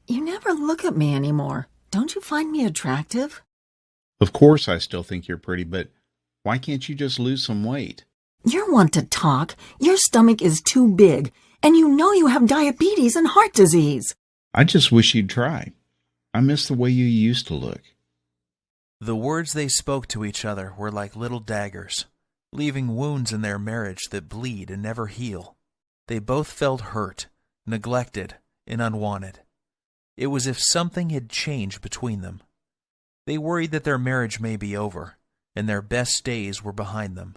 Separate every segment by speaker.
Speaker 1: You never look at me anymore. Don't you find me attractive?
Speaker 2: Of course I still think you're pretty, but why can't you just lose some weight?
Speaker 1: You're one to talk. Your stomach is too big, and you know you have diabetes and heart disease.
Speaker 2: I just wish you'd try. I miss the way you used to look.
Speaker 3: The words they spoke to each other were like little daggers, leaving wounds in their marriage that bleed and never heal. They both felt hurt, neglected, and unwanted. It was as if something had changed between them. They worried that their marriage may be over, and their best days were behind them.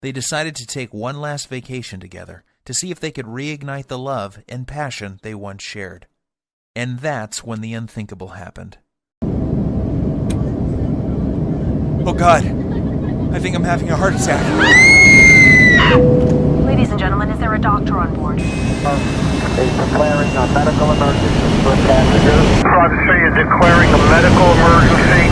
Speaker 3: They decided to take one last vacation together to see if they could reignite the love and passion they once shared. And that's when the unthinkable happened. Oh God, I think I'm having a heart attack.
Speaker 4: Ladies and gentlemen, is there a doctor on board?
Speaker 5: Is declaring a medical emergency for passengers.
Speaker 6: Private City is declaring a medical emergency.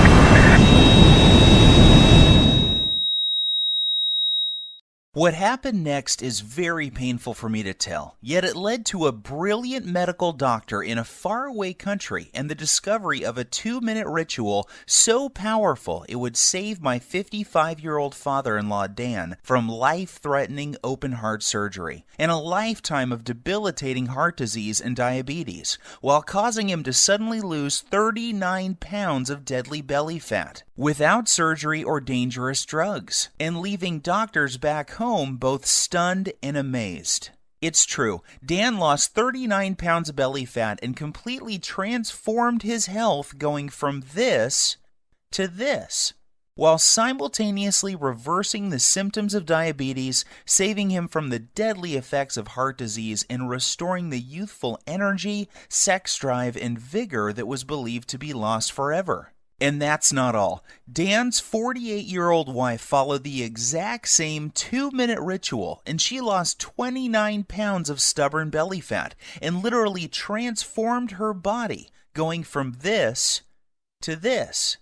Speaker 7: What happened next is very painful for me to tell, yet it led to a brilliant medical doctor in a faraway country and the discovery of a 2-minute ritual so powerful it would save my 55-year-old father-in-law Dan from life-threatening open-heart surgery and a lifetime of debilitating heart disease and diabetes, while causing him to suddenly lose 39 pounds of deadly belly fat without surgery or dangerous drugs, and leaving doctors back home both stunned and amazed. It's true, Dan lost 39 pounds of belly fat and completely transformed his health, going from this to this, while simultaneously reversing the symptoms of diabetes, saving him from the deadly effects of heart disease, and restoring the youthful energy, sex drive, and vigor that was believed to be lost forever. And that's not all. Dan's 48-year-old wife followed the exact same 2-minute ritual, and she lost 29 pounds of stubborn belly fat and literally transformed her body, going from this to this,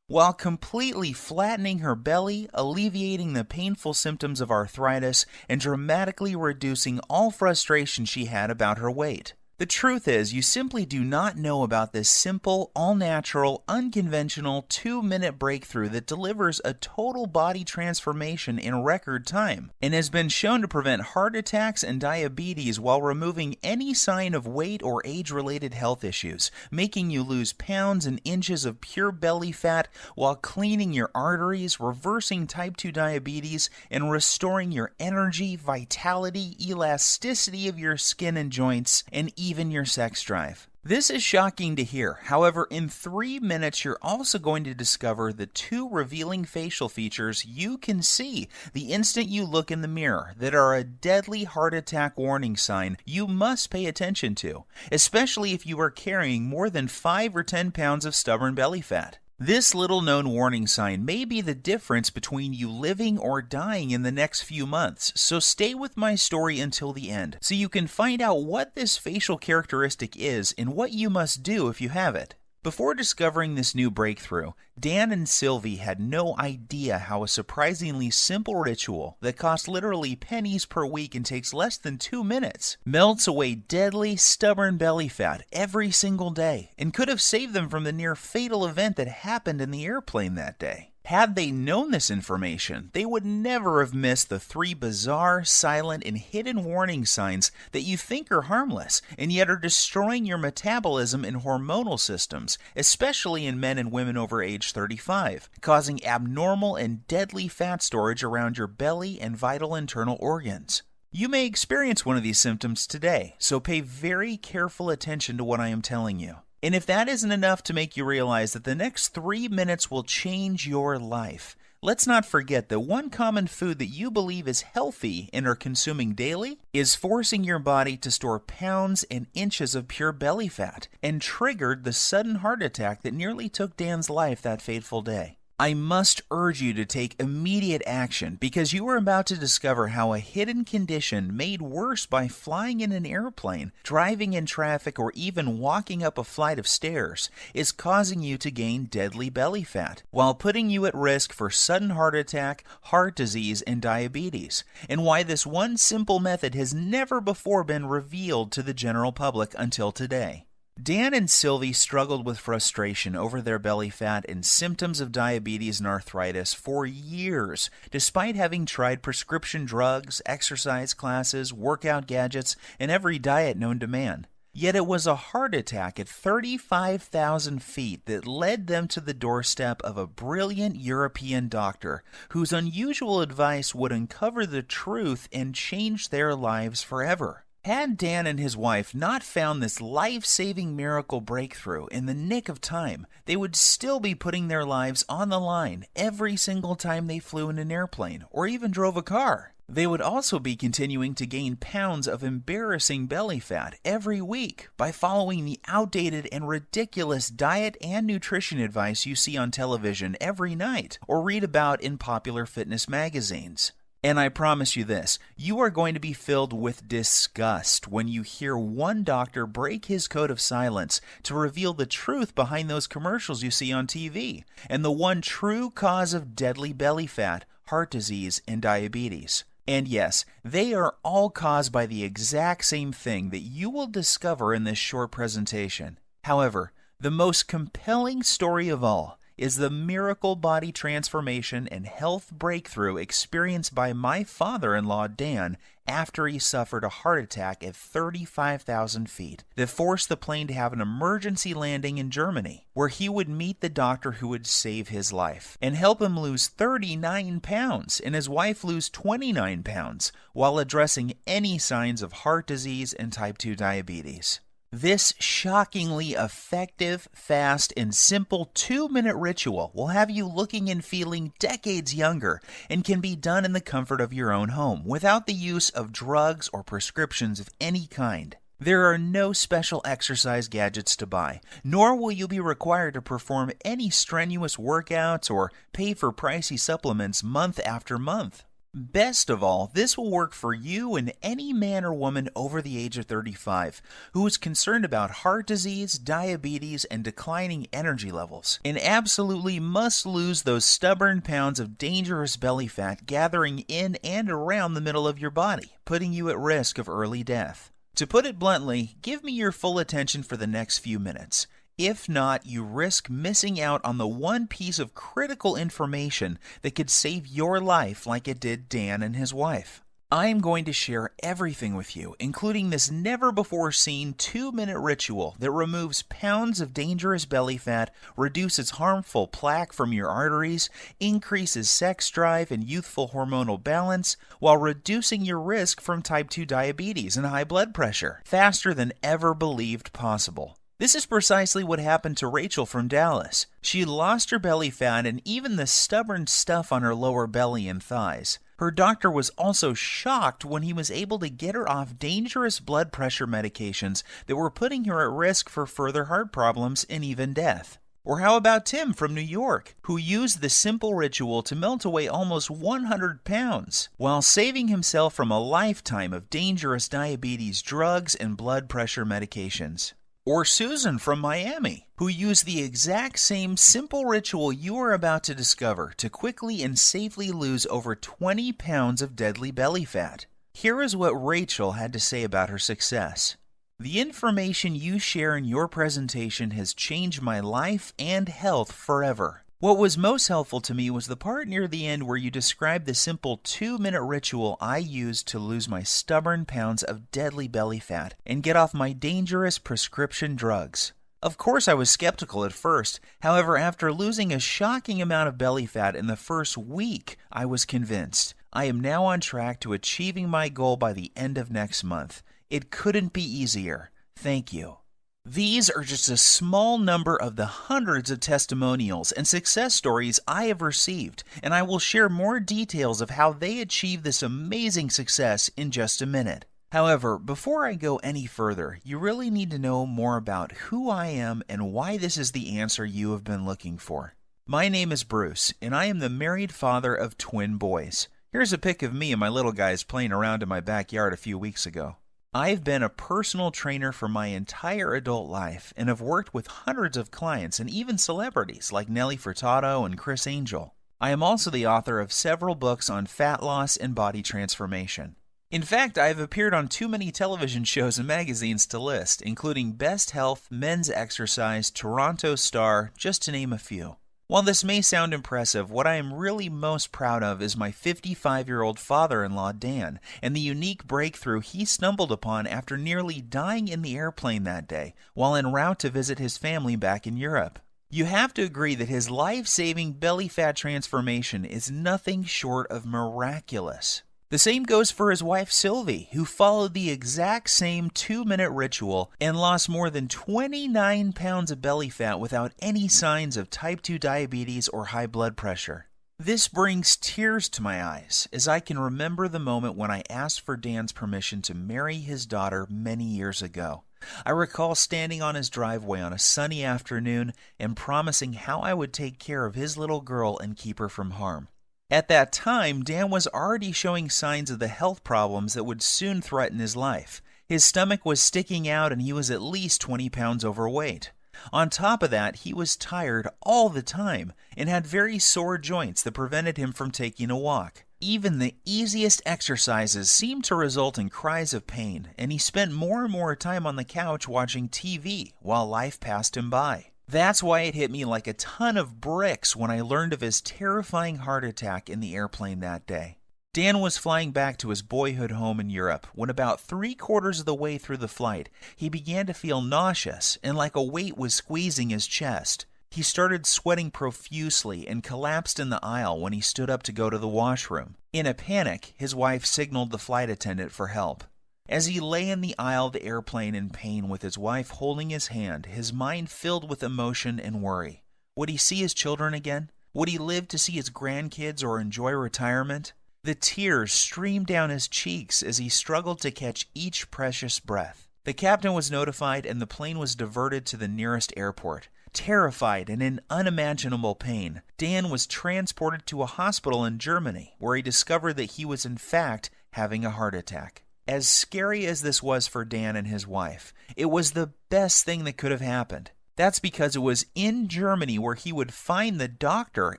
Speaker 7: while completely flattening her belly, alleviating the painful symptoms of arthritis, and dramatically reducing all frustration she had about her weight. The truth is, you simply do not know about this simple, all-natural, unconventional 2-minute breakthrough that delivers a total body transformation in record time and has been shown to prevent heart attacks and diabetes while removing any sign of weight or age-related health issues, making you lose pounds and inches of pure belly fat while cleaning your arteries, reversing type 2 diabetes, and restoring your energy, vitality, elasticity of your skin and joints, and even your sex drive. This is shocking to hear. However, in 3 minutes, you're also going to discover the 2 revealing facial features you can see the instant you look in the mirror that are a deadly heart attack warning sign you must pay attention to, especially if you are carrying more than 5 or 10 pounds of stubborn belly fat. This little-known warning sign may be the difference between you living or dying in the next few months, so stay with my story until the end so you can find out what this facial characteristic is and what you must do if you have it. Before discovering this new breakthrough, Dan and Sylvie had no idea how a surprisingly simple ritual that costs literally pennies per week and takes less than 2 minutes melts away deadly, stubborn belly fat every single day and could have saved them from the near fatal event that happened in the airplane that day. Had they known this information, they would never have missed the 3 bizarre, silent, and hidden warning signs that you think are harmless and yet are destroying your metabolism and hormonal systems, especially in men and women over age 35, causing abnormal and deadly fat storage around your belly and vital internal organs. You may experience one of these symptoms today, so pay very careful attention to what I am telling you. And if that isn't enough to make you realize that the next 3 minutes will change your life, let's not forget that one common food that you believe is healthy and are consuming daily is forcing your body to store pounds and inches of pure belly fat and triggered the sudden heart attack that nearly took Dan's life that fateful day. I must urge you to take immediate action because you are about to discover how a hidden condition made worse by flying in an airplane, driving in traffic, or even walking up a flight of stairs is causing you to gain deadly belly fat while putting you at risk for sudden heart attack, heart disease, and diabetes, and why this one simple method has never before been revealed to the general public until today. Dan and Sylvie struggled with frustration over their belly fat and symptoms of diabetes and arthritis for years, despite having tried prescription drugs, exercise classes, workout gadgets, and every diet known to man. Yet it was a heart attack at 35,000 feet that led them to the doorstep of a brilliant European doctor whose unusual advice would uncover the truth and change their lives forever. Had Dan and his wife not found this life-saving miracle breakthrough in the nick of time, they would still be putting their lives on the line every single time they flew in an airplane or even drove a car. They would also be continuing to gain pounds of embarrassing belly fat every week by following the outdated and ridiculous diet and nutrition advice you see on television every night or read about in popular fitness magazines. And I promise you this, you are going to be filled with disgust when you hear one doctor break his code of silence to reveal the truth behind those commercials you see on TV and the one true cause of deadly belly fat, heart disease, and diabetes. And yes, they are all caused by the exact same thing that you will discover in this short presentation. However, the most compelling story of all is the miracle body transformation and health breakthrough experienced by my father-in-law Dan after he suffered a heart attack at 35,000 feet that forced the plane to have an emergency landing in Germany, where he would meet the doctor who would save his life and help him lose 39 pounds and his wife lose 29 pounds while addressing any signs of heart disease and type 2 diabetes. This shockingly effective, fast, and simple 2-minute ritual will have you looking and feeling decades younger and can be done in the comfort of your own home without the use of drugs or prescriptions of any kind. There are no special exercise gadgets to buy, nor will you be required to perform any strenuous workouts or pay for pricey supplements month after month. Best of all, this will work for you and any man or woman over the age of 35 who is concerned about heart disease, diabetes, and declining energy levels, and absolutely must lose those stubborn pounds of dangerous belly fat gathering in and around the middle of your body, putting you at risk of early death. To put it bluntly, give me your full attention for the next few minutes. If not, you risk missing out on the one piece of critical information that could save your life like it did Dan and his wife. I am going to share everything with you, including this never-before-seen 2-minute ritual that removes pounds of dangerous belly fat, reduces harmful plaque from your arteries, increases sex drive and youthful hormonal balance, while reducing your risk from type 2 diabetes and high blood pressure faster than ever believed possible. This is precisely what happened to Rachel from Dallas. She lost her belly fat and even the stubborn stuff on her lower belly and thighs. Her doctor was also shocked when he was able to get her off dangerous blood pressure medications that were putting her at risk for further heart problems and even death. Or how about Tim from New York, who used the simple ritual to melt away almost 100 pounds, while saving himself from a lifetime of dangerous diabetes drugs and blood pressure medications. Or Susan from Miami, who used the exact same simple ritual you are about to discover to quickly and safely lose over 20 pounds of deadly belly fat. Here is what Rachel had to say about her success. The information you share in your presentation has changed my life and health forever. What was most helpful to me was the part near the end where you described the simple 2-minute ritual I used to lose my stubborn pounds of deadly belly fat and get off my dangerous prescription drugs. Of course, I was skeptical at first. However, after losing a shocking amount of belly fat in the first week, I was convinced. I am now on track to achieving my goal by the end of next month. It couldn't be easier. Thank you. These are just a small number of the hundreds of testimonials and success stories I have received, and I will share more details of how they achieved this amazing success in just a minute. However, before I go any further, you really need to know more about who I am and why this is the answer you have been looking for. My name is Bruce, and I am the married father of twin boys. Here's a pic of me and my little guys playing around in my backyard a few weeks ago. I've been a personal trainer for my entire adult life and have worked with hundreds of clients and even celebrities like Nelly Furtado and Chris Angel. I am also the author of several books on fat loss and body transformation. In fact, I've appeared on too many television shows and magazines to list, including Best Health, Men's Exercise, Toronto Star, just to name a few. While this may sound impressive, what I am really most proud of is my 55-year-old father-in-law, Dan, and the unique breakthrough he stumbled upon after nearly dying in the airplane that day while en route to visit his family back in Europe. You have to agree that his life-saving belly fat transformation is nothing short of miraculous. The same goes for his wife Sylvie, who followed the exact same 2-minute ritual and lost more than 29 pounds of belly fat without any signs of type 2 diabetes or high blood pressure. This brings tears to my eyes as I can remember the moment when I asked for Dan's permission to marry his daughter many years ago. I recall standing on his driveway on a sunny afternoon and promising how I would take care of his little girl and keep her from harm. At that time, Dan was already showing signs of the health problems that would soon threaten his life. His stomach was sticking out and he was at least 20 pounds overweight. On top of that, he was tired all the time and had very sore joints that prevented him from taking a walk. Even the easiest exercises seemed to result in cries of pain, and he spent more and more time on the couch watching TV while life passed him by. That's why it hit me like a ton of bricks when I learned of his terrifying heart attack in the airplane that day. Dan was flying back to his boyhood home in Europe when about 3/4 of the way through the flight, he began to feel nauseous and like a weight was squeezing his chest. He started sweating profusely and collapsed in the aisle when he stood up to go to the washroom. In a panic, his wife signaled the flight attendant for help. As he lay in the aisle of the airplane in pain with his wife holding his hand, his mind filled with emotion and worry. Would he see his children again? Would he live to see his grandkids or enjoy retirement? The tears streamed down his cheeks as he struggled to catch each precious breath. The captain was notified and the plane was diverted to the nearest airport. Terrified and in unimaginable pain, Dan was transported to a hospital in Germany where he discovered that he was in fact having a heart attack. As scary as this was for Dan and his wife, it was the best thing that could have happened. That's because it was in Germany where he would find the doctor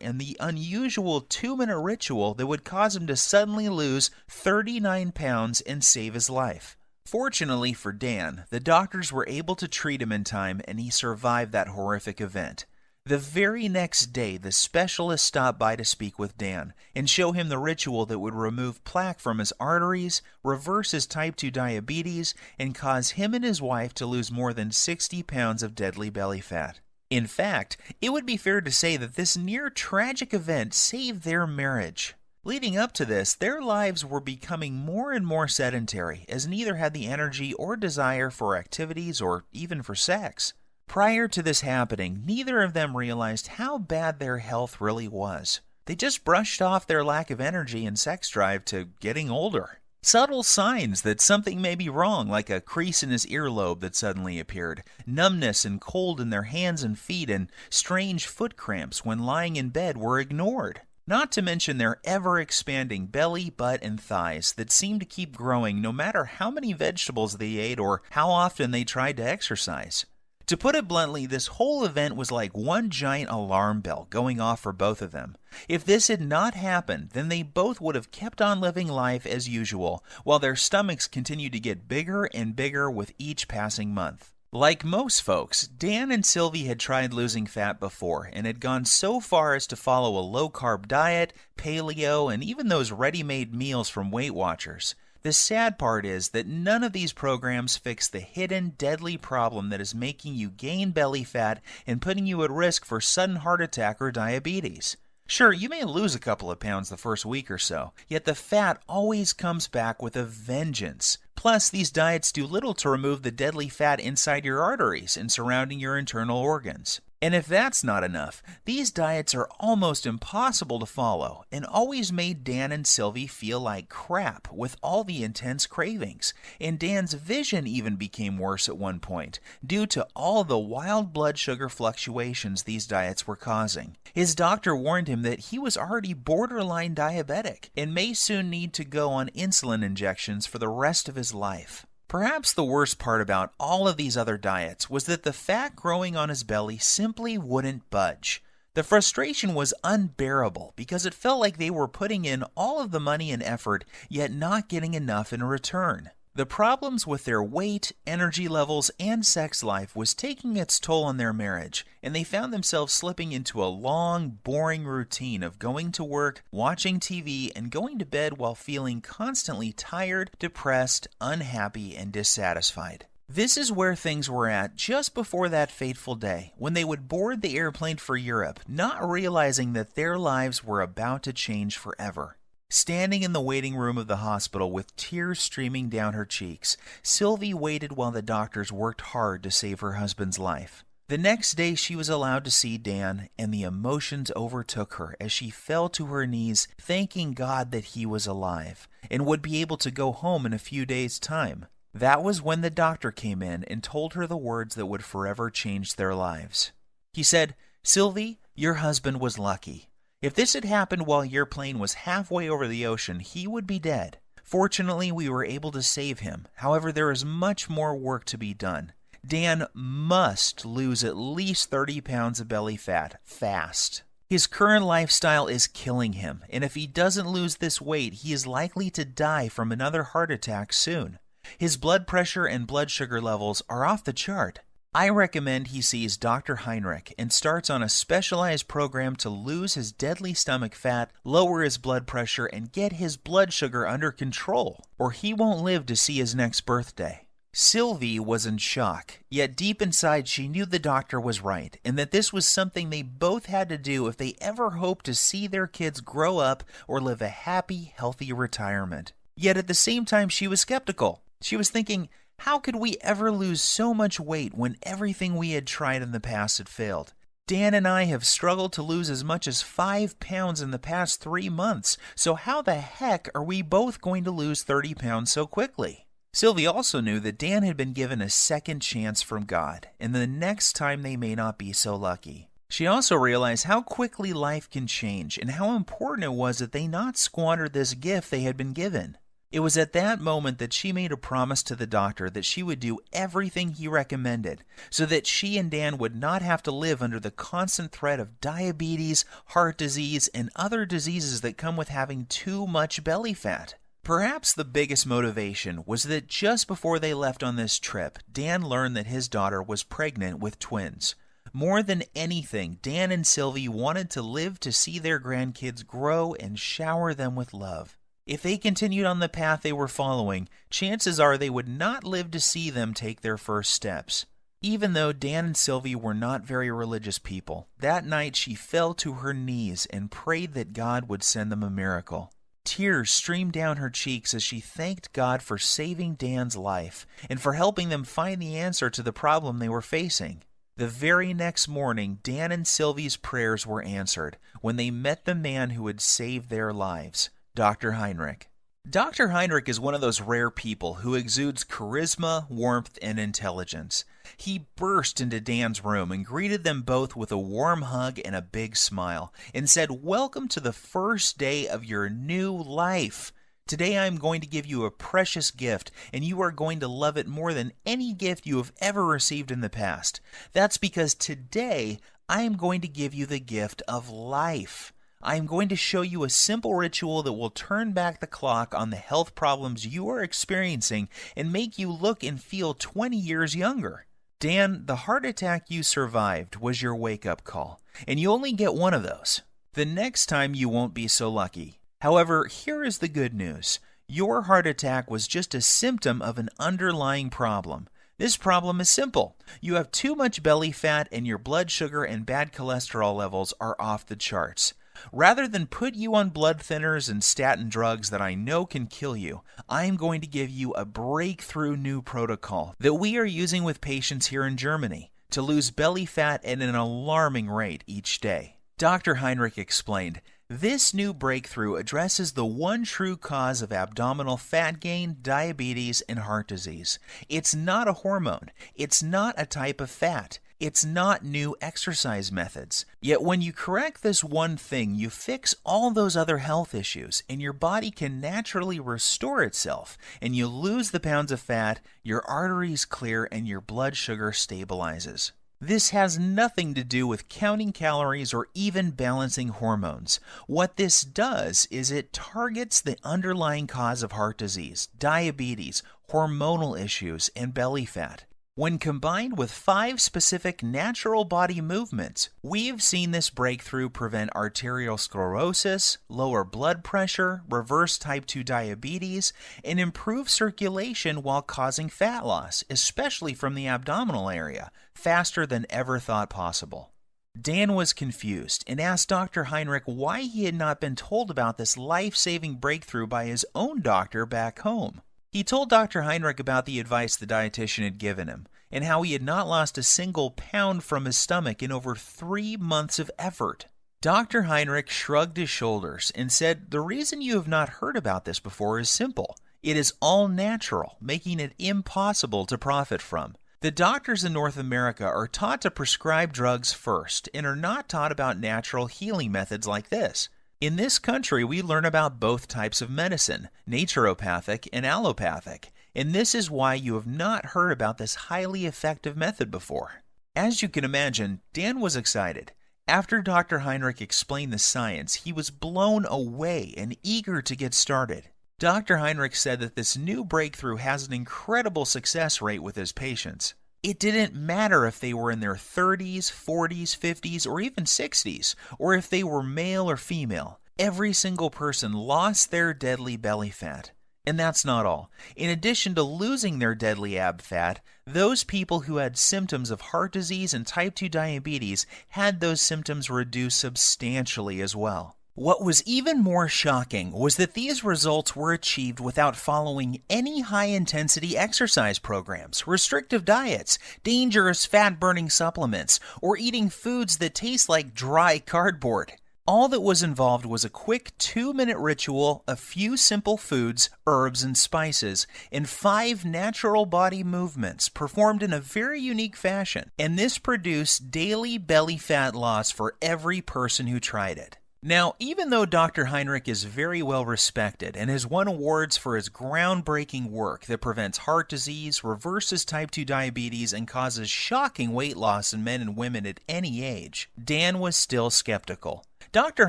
Speaker 7: and the unusual 2-minute ritual that would cause him to suddenly lose 39 pounds and save his life. Fortunately for Dan, the doctors were able to treat him in time and he survived that horrific event. The very next day, the specialist stopped by to speak with Dan and show him the ritual that would remove plaque from his arteries, reverse his type 2 diabetes, and cause him and his wife to lose more than 60 pounds of deadly belly fat. In fact, it would be fair to say that this near-tragic event saved their marriage. Leading up to this, their lives were becoming more and more sedentary, as neither had the energy or desire for activities or even for sex. Prior to this happening, neither of them realized how bad their health really was. They just brushed off their lack of energy and sex drive to getting older. Subtle signs that something may be wrong, like a crease in his earlobe that suddenly appeared, numbness and cold in their hands and feet, and strange foot cramps when lying in bed were ignored. Not to mention their ever-expanding belly, butt, and thighs that seemed to keep growing no matter how many vegetables they ate or how often they tried to exercise. To put it bluntly, this whole event was like one giant alarm bell going off for both of them. If this had not happened, then they both would have kept on living life as usual, while their stomachs continued to get bigger and bigger with each passing month. Like most folks, Dan and Sylvie had tried losing fat before and had gone so far as to follow a low-carb diet, paleo, and even those ready-made meals from Weight Watchers. The sad part is that none of these programs fix the hidden, deadly problem that is making you gain belly fat and putting you at risk for sudden heart attack or diabetes. Sure, you may lose a couple of pounds the first week or so, yet the fat always comes back with a vengeance. Plus, these diets do little to remove the deadly fat inside your arteries and surrounding your internal organs. And if that's not enough, these diets are almost impossible to follow and always made Dan and Sylvie feel like crap with all the intense cravings. And Dan's vision even became worse at one point due to all the wild blood sugar fluctuations these diets were causing. His doctor warned him that he was already borderline diabetic and may soon need to go on insulin injections for the rest of his life. Perhaps the worst part about all of these other diets was that the fat growing on his belly simply wouldn't budge. The frustration was unbearable because it felt like they were putting in all of the money and effort, yet not getting enough in return. The problems with their weight, energy levels, and sex life was taking its toll on their marriage, and they found themselves slipping into a long, boring routine of going to work, watching TV, and going to bed while feeling constantly tired, depressed, unhappy, and dissatisfied. This is where things were at just before that fateful day, when they would board the airplane for Europe, not realizing that their lives were about to change forever. Standing in the waiting room of the hospital with tears streaming down her cheeks, Sylvie waited while the doctors worked hard to save her husband's life. The next day she was allowed to see Dan, and the emotions overtook her as she fell to her knees, thanking God that he was alive, and would be able to go home in a few days' time. That was when the doctor came in and told her the words that would forever change their lives. He said, "Sylvie, your husband was lucky. If this had happened while your plane was halfway over the ocean, he would be dead. Fortunately, we were able to save him. However, there is much more work to be done. Dan must lose at least 30 pounds of belly fat, fast. His current lifestyle is killing him, and if he doesn't lose this weight, he is likely to die from another heart attack soon. His blood pressure and blood sugar levels are off the chart. I recommend he sees Dr. Heinrich and starts on a specialized program to lose his deadly stomach fat, lower his blood pressure, and get his blood sugar under control, or he won't live to see his next birthday." Sylvie was in shock, yet deep inside she knew the doctor was right, and that this was something they both had to do if they ever hoped to see their kids grow up or live a happy, healthy retirement. Yet at the same time she was skeptical. She was thinking, how could we ever lose so much weight when everything we had tried in the past had failed? Dan and I have struggled to lose as much as 5 pounds in the past 3 months, so how the heck are we both going to lose 30 pounds so quickly? Sylvie also knew that Dan had been given a second chance from God, and the next time they may not be so lucky. She also realized how quickly life can change and how important it was that they not squander this gift they had been given. It was at that moment that she made a promise to the doctor that she would do everything he recommended so that she and Dan would not have to live under the constant threat of diabetes, heart disease, and other diseases that come with having too much belly fat. Perhaps the biggest motivation was that just before they left on this trip, Dan learned that his daughter was pregnant with twins. More than anything, Dan and Sylvie wanted to live to see their grandkids grow and shower them with love. If they continued on the path they were following, chances are they would not live to see them take their first steps. Even though Dan and Sylvie were not very religious people, that night she fell to her knees and prayed that God would send them a miracle. Tears streamed down her cheeks as she thanked God for saving Dan's life and for helping them find the answer to the problem they were facing. The very next morning, Dan and Sylvie's prayers were answered when they met the man who had saved their lives, Dr. Heinrich. Dr. Heinrich is one of those rare people who exudes charisma, warmth, and intelligence. He burst into Dan's room and greeted them both with a warm hug and a big smile, and said, "Welcome to the first day of your new life. Today I am going to give you a precious gift, and you are going to love it more than any gift you have ever received in the past. That's because today I am going to give you the gift of life. I am going to show you a simple ritual that will turn back the clock on the health problems you are experiencing and make you look and feel 20 years younger. Dan, the heart attack you survived was your wake-up call, and you only get one of those. The next time you won't be so lucky. However, here is the good news. Your heart attack was just a symptom of an underlying problem. This problem is simple. You have too much belly fat and your blood sugar and bad cholesterol levels are off the charts. Rather than put you on blood thinners and statin drugs that I know can kill you, I am going to give you a breakthrough new protocol that we are using with patients here in Germany to lose belly fat at an alarming rate each day. Dr. Heinrich explained, this new breakthrough addresses the one true cause of abdominal fat gain, diabetes, and heart disease. It's not a hormone. It's not a type of fat. It's not new exercise methods. Yet when you correct this one thing, you fix all those other health issues, and your body can naturally restore itself, and you lose the pounds of fat, your arteries clear, and your blood sugar stabilizes. This has nothing to do with counting calories or even balancing hormones. What this does is it targets the underlying cause of heart disease, diabetes, hormonal issues, and belly fat. When combined with 5 specific natural body movements, we've seen this breakthrough prevent arterial sclerosis, lower blood pressure, reverse type 2 diabetes, and improve circulation while causing fat loss, especially from the abdominal area, faster than ever thought possible. Dan was confused and asked Dr. Heinrich why he had not been told about this life-saving breakthrough by his own doctor back home. He told Dr. Heinrich about the advice the dietitian had given him, and how he had not lost a single pound from his stomach in over 3 months of effort. Dr. Heinrich shrugged his shoulders and said, "The reason you have not heard about this before is simple. It is all natural, making it impossible to profit from. The doctors in North America are taught to prescribe drugs first and are not taught about natural healing methods like this. In this country, we learn about both types of medicine, naturopathic and allopathic, and this is why you have not heard about this highly effective method before." As you can imagine, Dan was excited. After Dr. Heinrich explained the science, he was blown away and eager to get started. Dr. Heinrich said that this new breakthrough has an incredible success rate with his patients. It didn't matter if they were in their 30s, 40s, 50s, or even 60s, or if they were male or female. Every single person lost their deadly belly fat. And that's not all. In addition to losing their deadly ab fat, those people who had symptoms of heart disease and type 2 diabetes had those symptoms reduced substantially as well. What was even more shocking was that these results were achieved without following any high-intensity exercise programs, restrictive diets, dangerous fat-burning supplements, or eating foods that taste like dry cardboard. All that was involved was a quick 2-minute ritual, a few simple foods, herbs, and spices, and 5 natural body movements performed in a very unique fashion. And this produced daily belly fat loss for every person who tried it. Now, even though Dr. Heinrich is very well respected and has won awards for his groundbreaking work that prevents heart disease, reverses type 2 diabetes, and causes shocking weight loss in men and women at any age, Dan was still skeptical. Dr.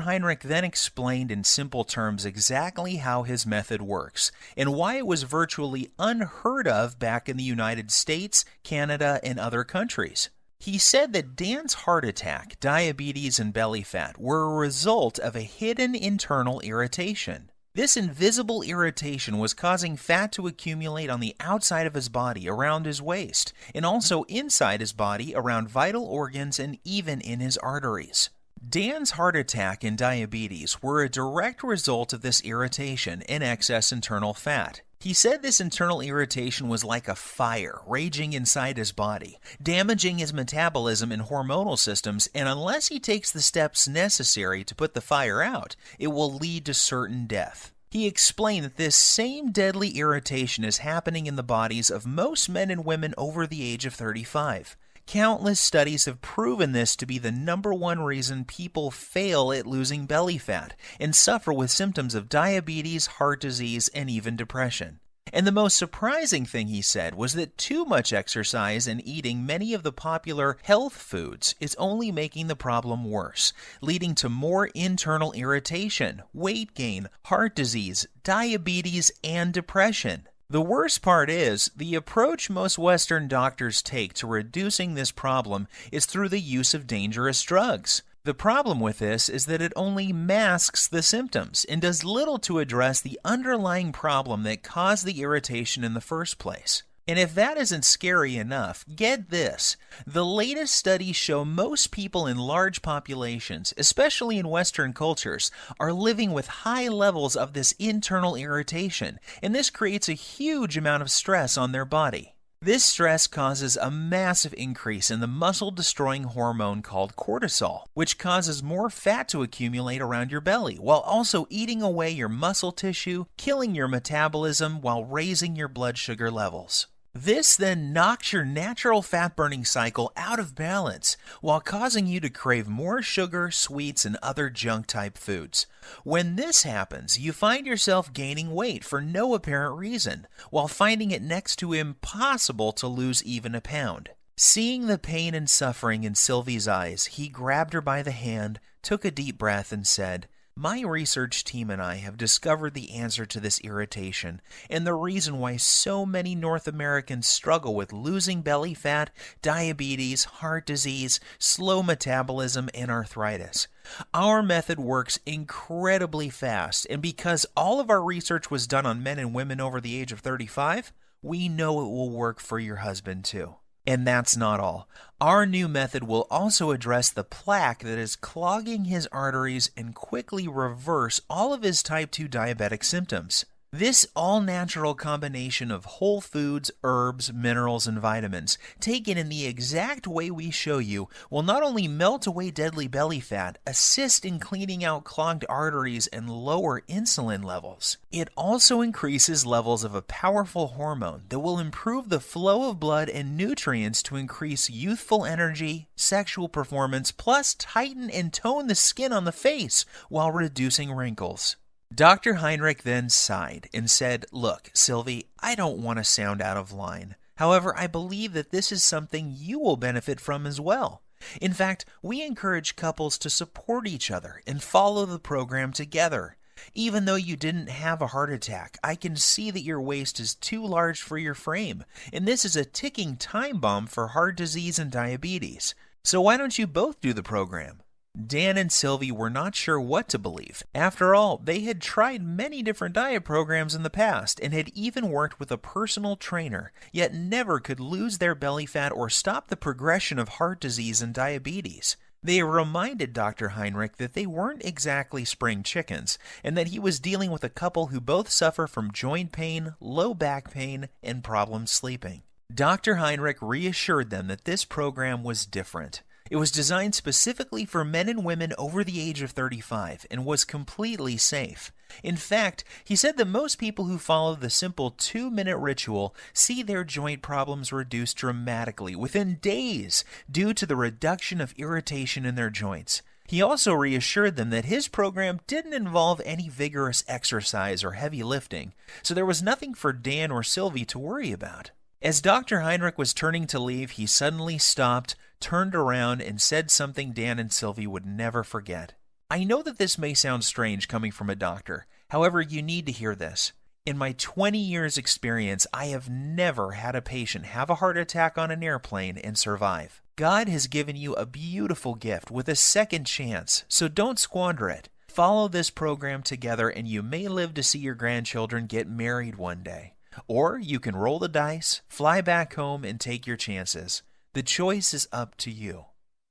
Speaker 7: Heinrich then explained in simple terms exactly how his method works and why it was virtually unheard of back in the United States, Canada, and other countries. He said that Dan's heart attack, diabetes, and belly fat were a result of a hidden internal irritation. This invisible irritation was causing fat to accumulate on the outside of his body around his waist, and also inside his body around vital organs and even in his arteries. Dan's heart attack and diabetes were a direct result of this irritation and excess internal fat. He said this internal irritation was like a fire raging inside his body, damaging his metabolism and hormonal systems, and unless he takes the steps necessary to put the fire out, it will lead to certain death. He explained that this same deadly irritation is happening in the bodies of most men and women over the age of 35. Countless studies have proven this to be the #1 reason people fail at losing belly fat and suffer with symptoms of diabetes, heart disease, and even depression. And the most surprising thing he said was that too much exercise and eating many of the popular health foods is only making the problem worse, leading to more internal irritation, weight gain, heart disease, diabetes, and depression. The worst part is, the approach most Western doctors take to reducing this problem is through the use of dangerous drugs. The problem with this is that it only masks the symptoms and does little to address the underlying problem that caused the irritation in the first place. And if that isn't scary enough, get this. The latest studies show most people in large populations, especially in Western cultures, are living with high levels of this internal irritation, and this creates a huge amount of stress on their body. This stress causes a massive increase in the muscle-destroying hormone called cortisol, which causes more fat to accumulate around your belly, while also eating away your muscle tissue, killing your metabolism while raising your blood sugar levels. This then knocks your natural fat-burning cycle out of balance, while causing you to crave more sugar, sweets, and other junk-type foods. When this happens, you find yourself gaining weight for no apparent reason, while finding it next to impossible to lose even a pound. Seeing the pain and suffering in Sylvie's eyes, he grabbed her by the hand, took a deep breath, and said, "My research team and I have discovered the answer to this irritation and the reason why so many North Americans struggle with losing belly fat, diabetes, heart disease, slow metabolism, and arthritis. Our method works incredibly fast, and because all of our research was done on men and women over the age of 35, we know it will work for your husband too." And that's not all. Our new method will also address the plaque that is clogging his arteries and quickly reverse all of his type 2 diabetic symptoms. This all-natural combination of whole foods, herbs, minerals, and vitamins, taken in the exact way we show you, will not only melt away deadly belly fat, assist in cleaning out clogged arteries, and lower insulin levels. It also increases levels of a powerful hormone that will improve the flow of blood and nutrients to increase youthful energy, sexual performance, plus tighten and tone the skin on the face while reducing wrinkles. Dr. Heinrich then sighed and said, "Look, Sylvie, I don't want to sound out of line. However, I believe that this is something you will benefit from as well. In fact, we encourage couples to support each other and follow the program together. Even though you didn't have a heart attack, I can see that your waist is too large for your frame, and this is a ticking time bomb for heart disease and diabetes. So why don't you both do the program?" Dan and Sylvie were not sure what to believe. After all, they had tried many different diet programs in the past and had even worked with a personal trainer, yet never could lose their belly fat or stop the progression of heart disease and diabetes. They reminded Dr. Heinrich that they weren't exactly spring chickens, and that he was dealing with a couple who both suffer from joint pain, low back pain, and problems sleeping. Dr. Heinrich reassured them that this program was different. It was designed specifically for men and women over the age of 35 and was completely safe. In fact, he said that most people who follow the simple 2-minute ritual see their joint problems reduced dramatically within days due to the reduction of irritation in their joints. He also reassured them that his program didn't involve any vigorous exercise or heavy lifting, so there was nothing for Dan or Sylvie to worry about. As Dr. Heinrich was turning to leave, he suddenly stopped, turned around, and said something Dan and Sylvie would never forget. "I know that this may sound strange coming from a doctor. However, you need to hear this. In my 20 years experience, I have never had a patient have a heart attack on an airplane and survive. God has given you a beautiful gift with a second chance, so don't squander it. Follow this program together and you may live to see your grandchildren get married one day. Or you can roll the dice, fly back home, and take your chances. The choice is up to you."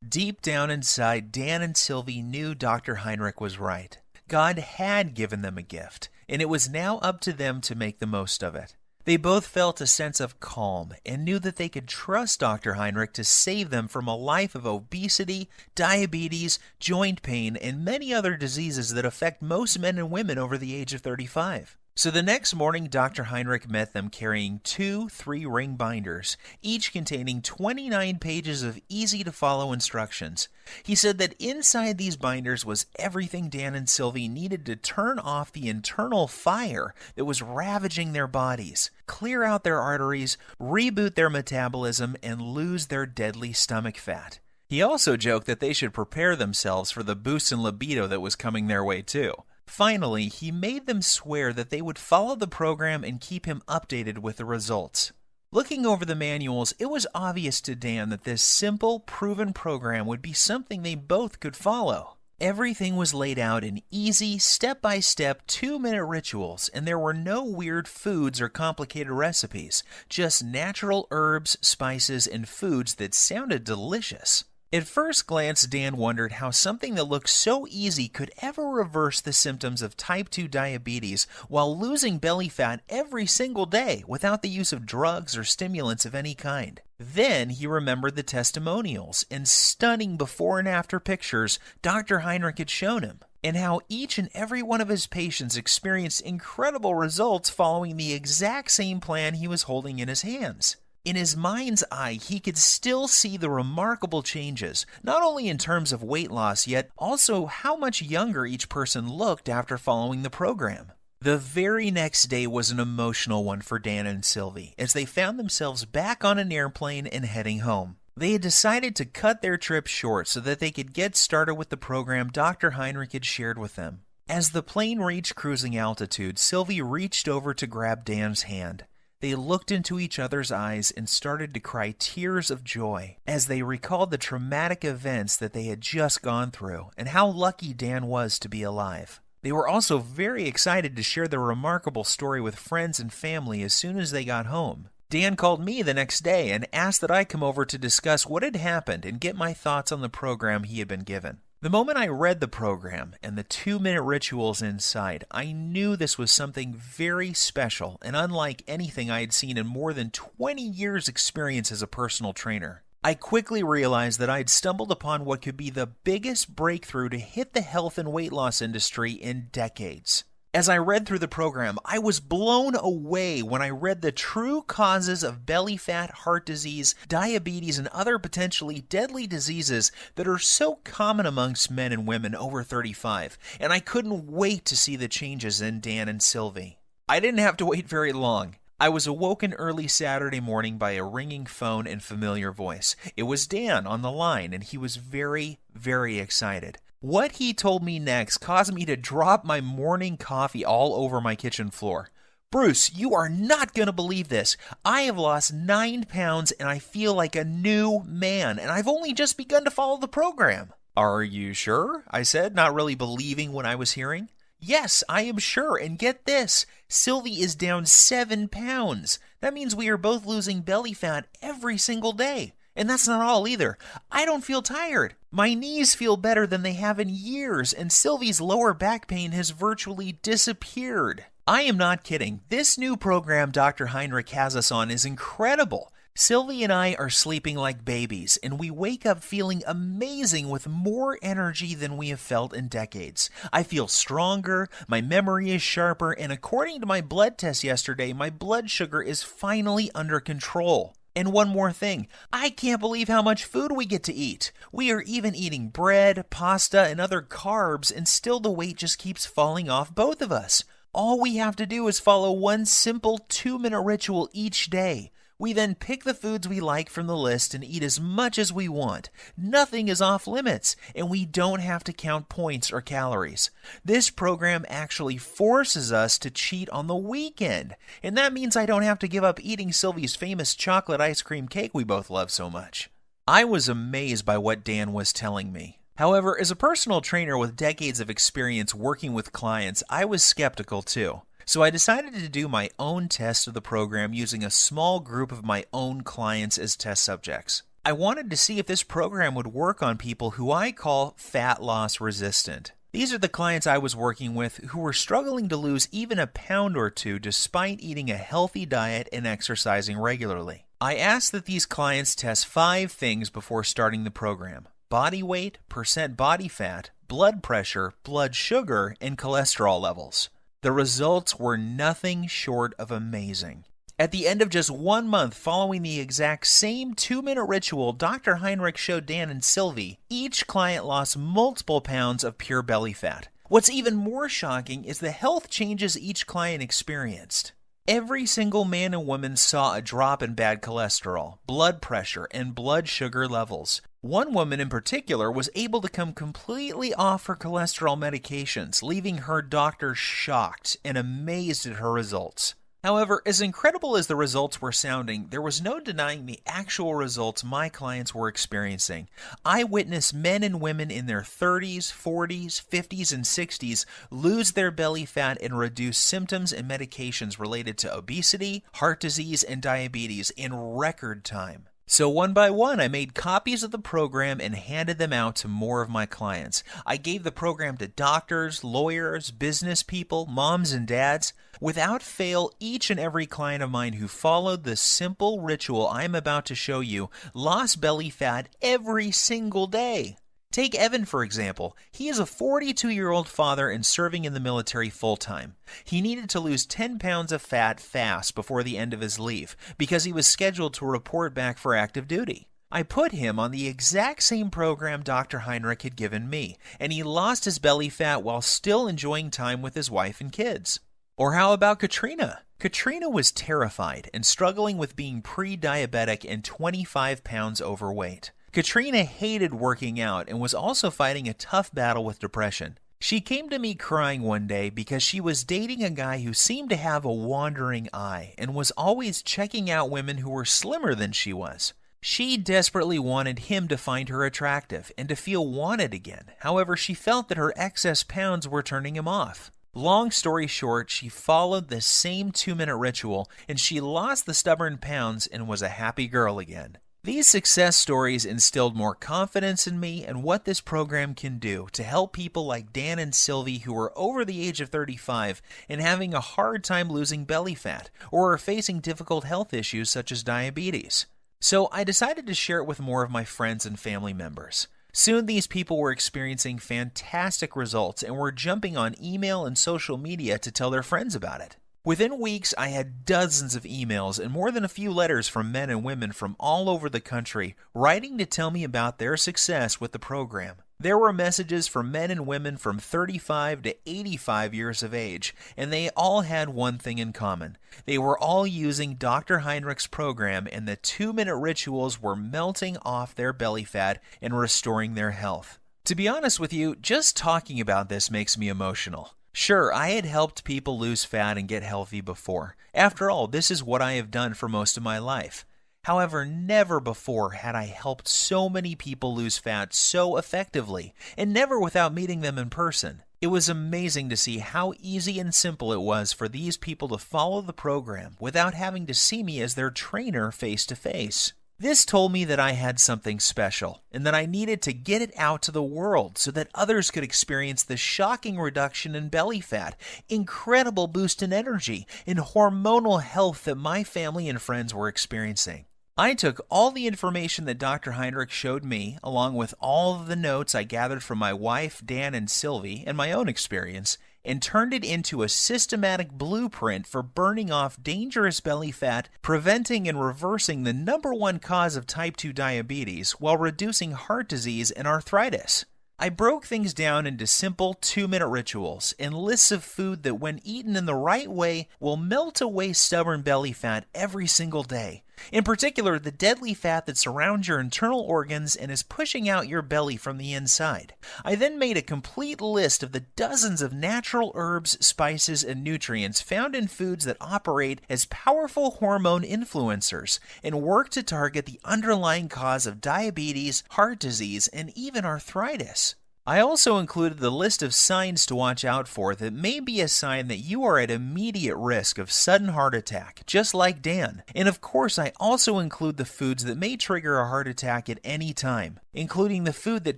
Speaker 7: Deep down inside, Dan and Sylvie knew Dr. Heinrich was right. God had given them a gift, and it was now up to them to make the most of it. They both felt a sense of calm and knew that they could trust Dr. Heinrich to save them from a life of obesity, diabetes, joint pain, and many other diseases that affect most men and women over the age of 35. So the next morning, Dr. Heinrich met them carrying 2 3-ring binders, each containing 29 pages of easy-to-follow instructions. He said that inside these binders was everything Dan and Sylvie needed to turn off the internal fire that was ravaging their bodies, clear out their arteries, reboot their metabolism, and lose their deadly stomach fat. He also joked that they should prepare themselves for the boost in libido that was coming their way too. Finally, he made them swear that they would follow the program and keep him updated with the results. Looking over the manuals, it was obvious to Dan that this simple, proven program would be something they both could follow. Everything was laid out in easy, step-by-step, 2-minute rituals, and there were no weird foods or complicated recipes, just natural herbs, spices, and foods that sounded delicious. At first glance, Dan wondered how something that looked so easy could ever reverse the symptoms of type 2 diabetes while losing belly fat every single day without the use of drugs or stimulants of any kind. Then he remembered the testimonials and stunning before and after pictures Dr. Heinrich had shown him, and how each and every one of his patients experienced incredible results following the exact same plan he was holding in his hands. In his mind's eye, he could still see the remarkable changes, not only in terms of weight loss, yet also how much younger each person looked after following the program. The very next day was an emotional one for Dan and Sylvie, as they found themselves back on an airplane and heading home. They had decided to cut their trip short so that they could get started with the program Dr. Heinrich had shared with them. As the plane reached cruising altitude, Sylvie reached over to grab Dan's hand. They looked into each other's eyes and started to cry tears of joy as they recalled the traumatic events that they had just gone through and how lucky Dan was to be alive. They were also very excited to share their remarkable story with friends and family as soon as they got home. Dan called me the next day and asked that I come over to discuss what had happened and get my thoughts on the program he had been given. The moment I read the program and the 2-minute rituals inside, I knew this was something very special and unlike anything I had seen in more than 20 years' experience as a personal trainer. I quickly realized that I had stumbled upon what could be the biggest breakthrough to hit the health and weight loss industry in decades. As I read through the program, I was blown away when I read the true causes of belly fat, heart disease, diabetes, and other potentially deadly diseases that are so common amongst men and women over 35, and I couldn't wait to see the changes in Dan and Sylvie. I didn't have to wait very long. I was awoken early Saturday morning by a ringing phone and familiar voice. It was Dan on the line, and he was very, very excited. What he told me next caused me to drop my morning coffee all over my kitchen floor. Bruce, you are not going to believe this. I have lost 9 pounds and I feel like a new man, and I've only just begun to follow the program. Are you sure? I said, not really believing what I was hearing. Yes, I am sure, and get this, Sylvie is down 7 pounds. That means we are both losing belly fat every single day. And that's not all either. I don't feel tired. My knees feel better than they have in years, and Sylvie's lower back pain has virtually disappeared. I am not kidding. This new program Dr. Heinrich has us on is incredible. Sylvie and I are sleeping like babies, and we wake up feeling amazing with more energy than we have felt in decades. I feel stronger, my memory is sharper, and according to my blood test yesterday, my blood sugar is finally under control. And one more thing, I can't believe how much food we get to eat. We are even eating bread, pasta, and other carbs, and still the weight just keeps falling off both of us. All we have to do is follow one simple 2-minute ritual each day. We then pick the foods we like from the list and eat as much as we want. Nothing is off limits, and we don't have to count points or calories. This program actually forces us to cheat on the weekend, and that means I don't have to give up eating Sylvie's famous chocolate ice cream cake we both love so much. I was amazed by what Dan was telling me. However, as a personal trainer with decades of experience working with clients, I was skeptical too. So I decided to do my own test of the program using a small group of my own clients as test subjects. I wanted to see if this program would work on people who I call fat loss resistant. These are the clients I was working with who were struggling to lose even a pound or two despite eating a healthy diet and exercising regularly. I asked that these clients test 5 things before starting the program: body weight, percent body fat, blood pressure, blood sugar, and cholesterol levels. The results were nothing short of amazing. At the end of just 1 month following the exact same 2-minute ritual Dr. Heinrich showed Dan and Sylvie, each client lost multiple pounds of pure belly fat. What's even more shocking is the health changes each client experienced. Every single man and woman saw a drop in bad cholesterol, blood pressure, and blood sugar levels. One woman in particular was able to come completely off her cholesterol medications, leaving her doctor shocked and amazed at her results. However, as incredible as the results were sounding, there was no denying the actual results my clients were experiencing. I witnessed men and women in their 30s, 40s, 50s, and 60s lose their belly fat and reduce symptoms and medications related to obesity, heart disease, and diabetes in record time. So one by one, I made copies of the program and handed them out to more of my clients. I gave the program to doctors, lawyers, business people, moms and dads. Without fail, each and every client of mine who followed the simple ritual I'm about to show you lost belly fat every single day. Take Evan, for example. He is a 42-year-old father and serving in the military full-time. He needed to lose 10 pounds of fat fast before the end of his leave because he was scheduled to report back for active duty. I put him on the exact same program Dr. Heinrich had given me, and he lost his belly fat while still enjoying time with his wife and kids. Or how about Katrina? Katrina was terrified and struggling with being pre-diabetic and 25 pounds overweight. Katrina hated working out and was also fighting a tough battle with depression. She came to me crying one day because she was dating a guy who seemed to have a wandering eye and was always checking out women who were slimmer than she was. She desperately wanted him to find her attractive and to feel wanted again. However, she felt that her excess pounds were turning him off. Long story short, she followed the same 2-minute ritual and she lost the stubborn pounds and was a happy girl again. These success stories instilled more confidence in me and what this program can do to help people like Dan and Sylvie who are over the age of 35 and having a hard time losing belly fat or are facing difficult health issues such as diabetes. So I decided to share it with more of my friends and family members. Soon these people were experiencing fantastic results and were jumping on email and social media to tell their friends about it. Within weeks, I had dozens of emails and more than a few letters from men and women from all over the country writing to tell me about their success with the program. There were messages from men and women from 35 to 85 years of age, and they all had one thing in common. They were all using Dr. Heinrich's program, and the 2-minute rituals were melting off their belly fat and restoring their health. To be honest with you, just talking about this makes me emotional. Sure, I had helped people lose fat and get healthy before. After all, this is what I have done for most of my life. However, never before had I helped so many people lose fat so effectively, and never without meeting them in person. It was amazing to see how easy and simple it was for these people to follow the program without having to see me as their trainer face to face. This told me that I had something special and that I needed to get it out to the world so that others could experience the shocking reduction in belly fat, incredible boost in energy, and hormonal health that my family and friends were experiencing. I took all the information that Dr. Heinrich showed me, along with all of the notes I gathered from my wife, Dan, and Sylvie, and my own experience, and turned it into a systematic blueprint for burning off dangerous belly fat, preventing and reversing the #1 cause of type 2 diabetes while reducing heart disease and arthritis. I broke things down into simple 2-minute rituals and lists of food that when eaten in the right way will melt away stubborn belly fat every single day. In particular, the deadly fat that surrounds your internal organs and is pushing out your belly from the inside. I then made a complete list of the dozens of natural herbs, spices, and nutrients found in foods that operate as powerful hormone influencers and work to target the underlying cause of diabetes, heart disease, and even arthritis. I also included the list of signs to watch out for that may be a sign that you are at immediate risk of sudden heart attack, just like Dan. And of course, I also include the foods that may trigger a heart attack at any time, including the food that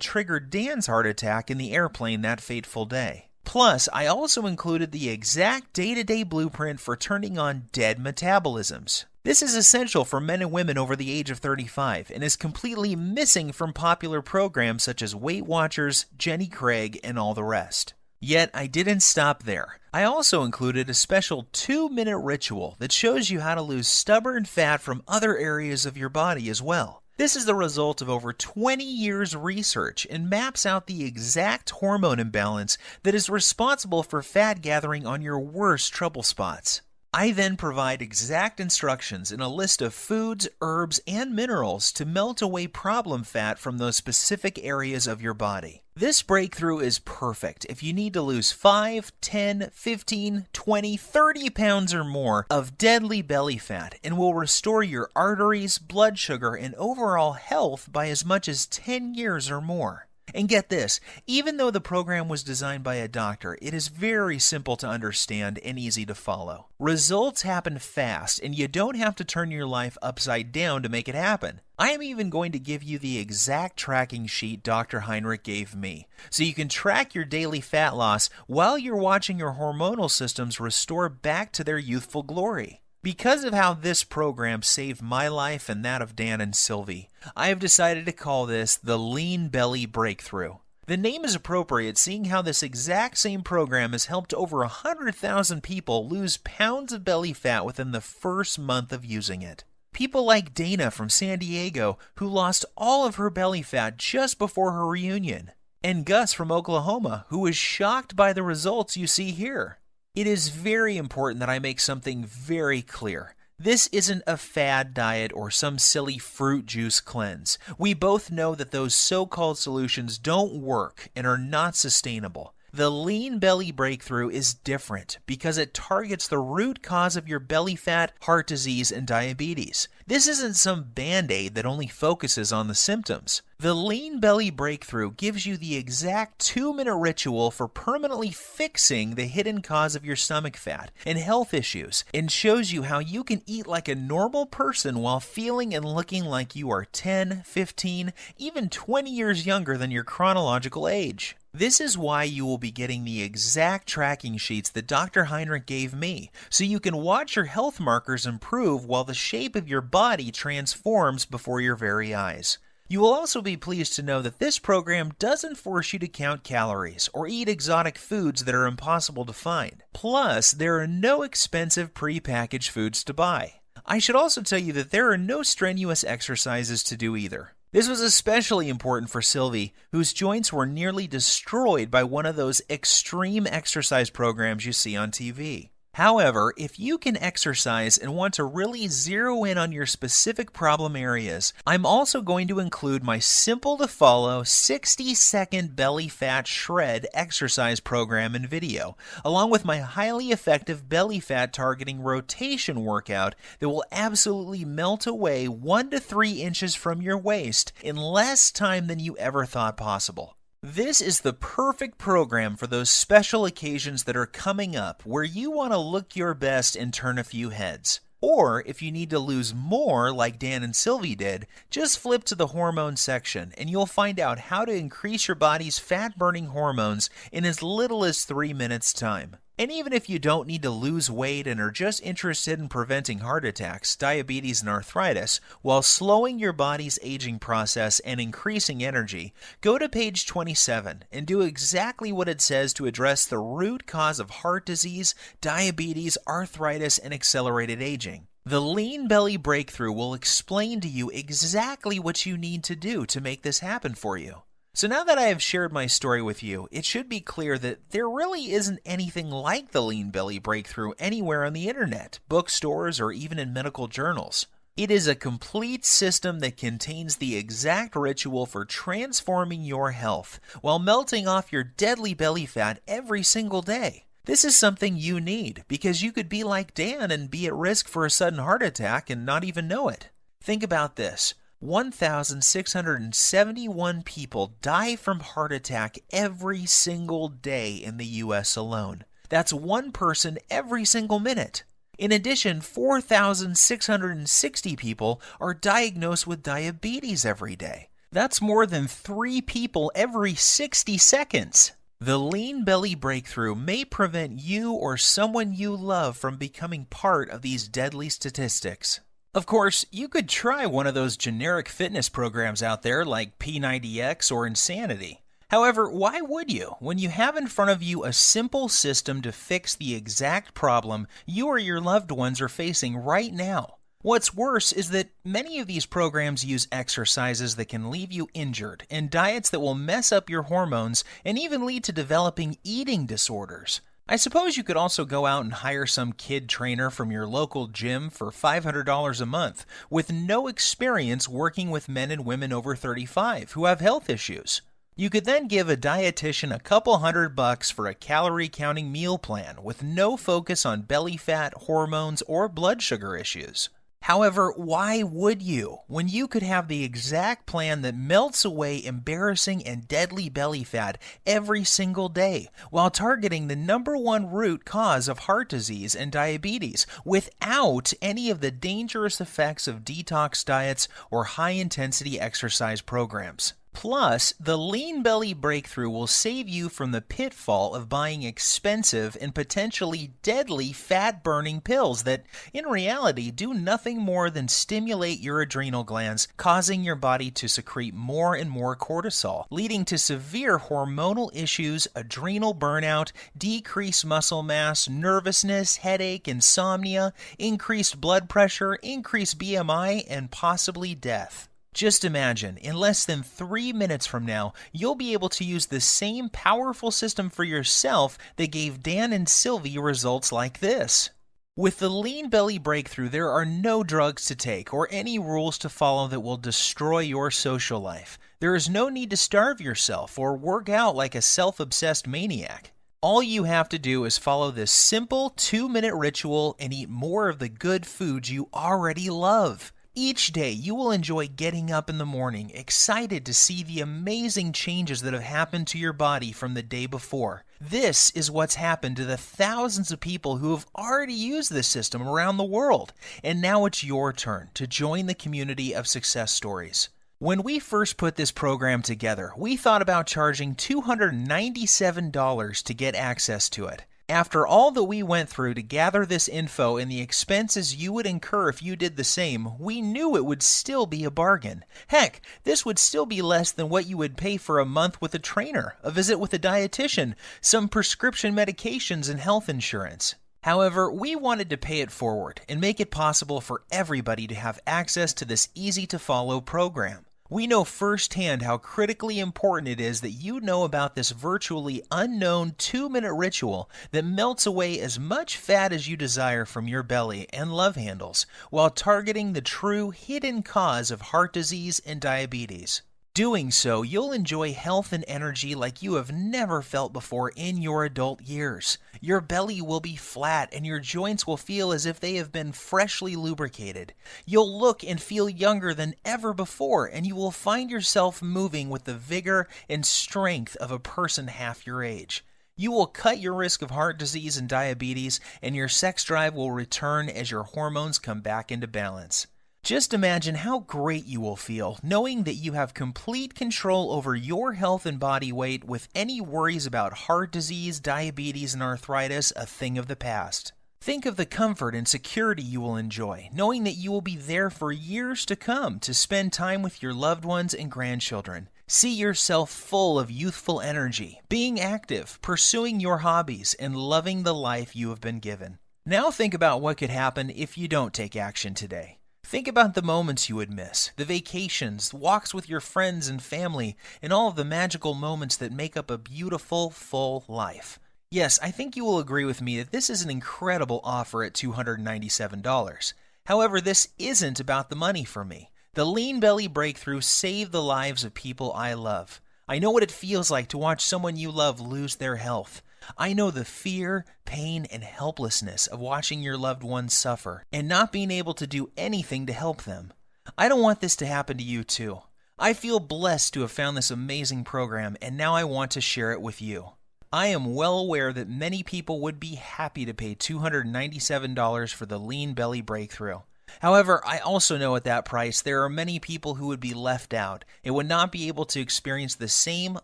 Speaker 7: triggered Dan's heart attack in the airplane that fateful day. Plus, I also included the exact day-to-day blueprint for turning on dead metabolisms. This is essential for men and women over the age of 35 and is completely missing from popular programs such as Weight Watchers, Jenny Craig, and all the rest. Yet, I didn't stop there. I also included a special 2-minute ritual that shows you how to lose stubborn fat from other areas of your body as well. This is the result of over 20 years' research and maps out the exact hormone imbalance that is responsible for fat gathering on your worst trouble spots. I then provide exact instructions in a list of foods, herbs, and minerals to melt away problem fat from those specific areas of your body. This breakthrough is perfect if you need to lose 5, 10, 15, 20, 30 pounds or more of deadly belly fat and will restore your arteries, blood sugar, and overall health by as much as 10 years or more. And get this, even though the program was designed by a doctor, it is very simple to understand and easy to follow. Results happen fast, and you don't have to turn your life upside down to make it happen. I am even going to give you the exact tracking sheet Dr. Heinrich gave me, so you can track your daily fat loss while you're watching your hormonal systems restore back to their youthful glory. Because of how this program saved my life and that of Dan and Sylvie, I have decided to call this the Lean Belly Breakthrough. The name is appropriate seeing how this exact same program has helped over 100,000 people lose pounds of belly fat within the first month of using it. People like Dana from San Diego, who lost all of her belly fat just before her reunion, and Gus from Oklahoma, who was shocked by the results you see here. It is very important that I make something very clear. This isn't a fad diet or some silly fruit juice cleanse. We both know that those so-called solutions don't work and are not sustainable. The Lean Belly Breakthrough is different because it targets the root cause of your belly fat, heart disease, and diabetes. This isn't some band-aid that only focuses on the symptoms. The Lean Belly Breakthrough gives you the exact 2-minute ritual for permanently fixing the hidden cause of your stomach fat and health issues, and shows you how you can eat like a normal person while feeling and looking like you are 10, 15, even 20 years younger than your chronological age. This is why you will be getting the exact tracking sheets that Dr. Heinrich gave me, so you can watch your health markers improve while the shape of your body transforms before your very eyes. You will also be pleased to know that this program doesn't force you to count calories or eat exotic foods that are impossible to find. Plus, there are no expensive pre-packaged foods to buy. I should also tell you that there are no strenuous exercises to do either. This was especially important for Sylvie, whose joints were nearly destroyed by one of those extreme exercise programs you see on TV. However, if you can exercise and want to really zero in on your specific problem areas, I'm also going to include my simple-to-follow 60-second belly fat shred exercise program and video, along with my highly effective belly fat targeting rotation workout that will absolutely melt away 1 to 3 inches from your waist in less time than you ever thought possible. This is the perfect program for those special occasions that are coming up where you want to look your best and turn a few heads. Or if you need to lose more like Dan and Sylvie did, just flip to the hormone section and you'll find out how to increase your body's fat-burning hormones in as little as 3 minutes' time. And even if you don't need to lose weight and are just interested in preventing heart attacks, diabetes, and arthritis, while slowing your body's aging process and increasing energy, go to page 27 and do exactly what it says to address the root cause of heart disease, diabetes, arthritis, and accelerated aging. The Lean Belly Breakthrough will explain to you exactly what you need to do to make this happen for you. So now that I have shared my story with you, it should be clear that there really isn't anything like the Lean Belly Breakthrough anywhere on the internet, bookstores, or even in medical journals. It is a complete system that contains the exact ritual for transforming your health while melting off your deadly belly fat every single day. This is something you need because you could be like Dan and be at risk for a sudden heart attack and not even know it. Think about this. 1,671 people die from heart attack every single day in the U.S. alone. That's one person every single minute. In addition, 4,660 people are diagnosed with diabetes every day. That's more than 3 people every 60 seconds. The Lean Belly Breakthrough may prevent you or someone you love from becoming part of these deadly statistics. Of course, you could try one of those generic fitness programs out there like P90X or Insanity. However, why would you when you have in front of you a simple system to fix the exact problem you or your loved ones are facing right now? What's worse is that many of these programs use exercises that can leave you injured and diets that will mess up your hormones and even lead to developing eating disorders. I suppose you could also go out and hire some kid trainer from your local gym for $500 a month with no experience working with men and women over 35 who have health issues. You could then give a dietitian a couple $100 for a calorie-counting meal plan with no focus on belly fat, hormones, or blood sugar issues. However, why would you when you could have the exact plan that melts away embarrassing and deadly belly fat every single day while targeting the #1 root cause of heart disease and diabetes without any of the dangerous effects of detox diets or high-intensity exercise programs? Plus, the Lean Belly Breakthrough will save you from the pitfall of buying expensive and potentially deadly fat-burning pills that, in reality, do nothing more than stimulate your adrenal glands, causing your body to secrete more and more cortisol, leading to severe hormonal issues, adrenal burnout, decreased muscle mass, nervousness, headache, insomnia, increased blood pressure, increased BMI, and possibly death. Just imagine, in less than 3 minutes from now, you'll be able to use the same powerful system for yourself that gave Dan and Sylvie results like this. With the Lean Belly Breakthrough, there are no drugs to take or any rules to follow that will destroy your social life. There is no need to starve yourself or work out like a self-obsessed maniac. All you have to do is follow this simple 2-minute ritual and eat more of the good foods you already love. Each day, you will enjoy getting up in the morning, excited to see the amazing changes that have happened to your body from the day before. This is what's happened to the thousands of people who have already used this system around the world. And now it's your turn to join the community of success stories. When we first put this program together, we thought about charging $297 to get access to it. After all that we went through to gather this info and the expenses you would incur if you did the same, we knew it would still be a bargain. Heck, this would still be less than what you would pay for a month with a trainer, a visit with a dietitian, some prescription medications, and health insurance. However, we wanted to pay it forward and make it possible for everybody to have access to this easy-to-follow program. We know firsthand how critically important it is that you know about this virtually unknown 2-minute ritual that melts away as much fat as you desire from your belly and love handles, while targeting the true hidden cause of heart disease and diabetes. Doing so, you'll enjoy health and energy like you have never felt before in your adult years. Your belly will be flat and your joints will feel as if they have been freshly lubricated. You'll look and feel younger than ever before, and you will find yourself moving with the vigor and strength of a person half your age. You will cut your risk of heart disease and diabetes, and your sex drive will return as your hormones come back into balance. Just imagine how great you will feel knowing that you have complete control over your health and body weight, with any worries about heart disease, diabetes, and arthritis a thing of the past. Think of the comfort and security you will enjoy, knowing that you will be there for years to come to spend time with your loved ones and grandchildren. See yourself full of youthful energy, being active, pursuing your hobbies, and loving the life you have been given. Now think about what could happen if you don't take action today. Think about the moments you would miss, the vacations, walks with your friends and family, and all of the magical moments that make up a beautiful, full life. Yes, I think you will agree with me that this is an incredible offer at $297. However, this isn't about the money for me. The Lean Belly Breakthrough saved the lives of people I love. I know what it feels like to watch someone you love lose their health. I know the fear, pain, and helplessness of watching your loved ones suffer and not being able to do anything to help them. I don't want this to happen to you too. I feel blessed to have found this amazing program, and now I want to share it with you. I am well aware that many people would be happy to pay $297 for the Lean Belly Breakthrough. However, I also know at that price there are many people who would be left out and would not be able to experience the same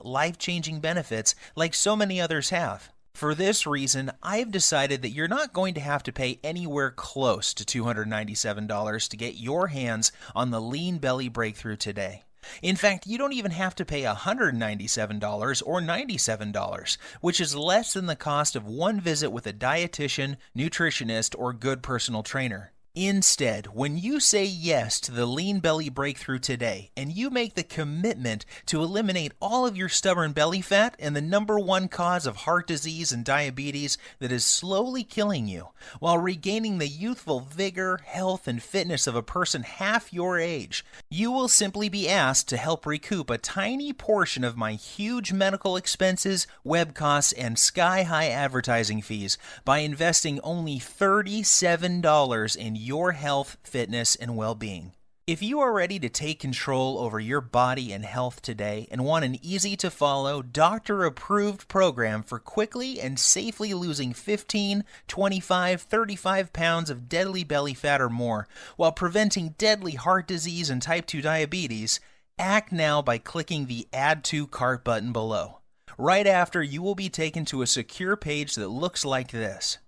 Speaker 7: life-changing benefits like so many others have. For this reason, I've decided that you're not going to have to pay anywhere close to $297 to get your hands on the Lean Belly Breakthrough today. In fact, you don't even have to pay $197 or $97, which is less than the cost of one visit with a dietitian, nutritionist, or good personal trainer. Instead, when you say yes to the Lean Belly Breakthrough today and you make the commitment to eliminate all of your stubborn belly fat and the number one cause of heart disease and diabetes that is slowly killing you, while regaining the youthful vigor, health, and fitness of a person half your age, you will simply be asked to help recoup a tiny portion of my huge medical expenses, web costs, and sky-high advertising fees by investing only $37 in your health, fitness, and well-being. If you are ready to take control over your body and health today and want an easy-to-follow, doctor-approved program for quickly and safely losing 15, 25, 35 pounds of deadly belly fat or more while preventing deadly heart disease and type 2 diabetes, act now by clicking the Add to Cart button below. Right after, you will be taken to a secure page that looks like this.